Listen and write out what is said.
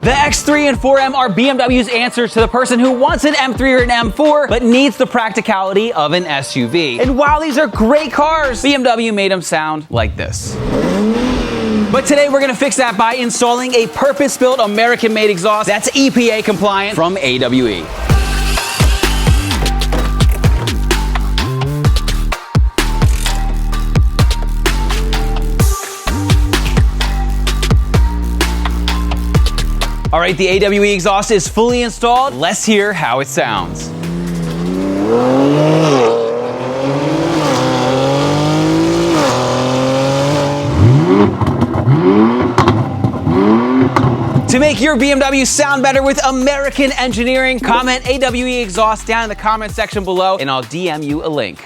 The X3 and 4M are BMW's answers to the person who wants an M3 or an M4, but needs the practicality of an SUV. And while these are great cars, BMW made them sound like this. But today we're gonna fix that by installing a purpose-built American-made exhaust that's EPA compliant from AWE. All right, the AWE exhaust is fully installed. Let's hear how it sounds. To make your BMW sound better with American engineering, comment AWE exhaust down in the comment section below and I'll DM you a link.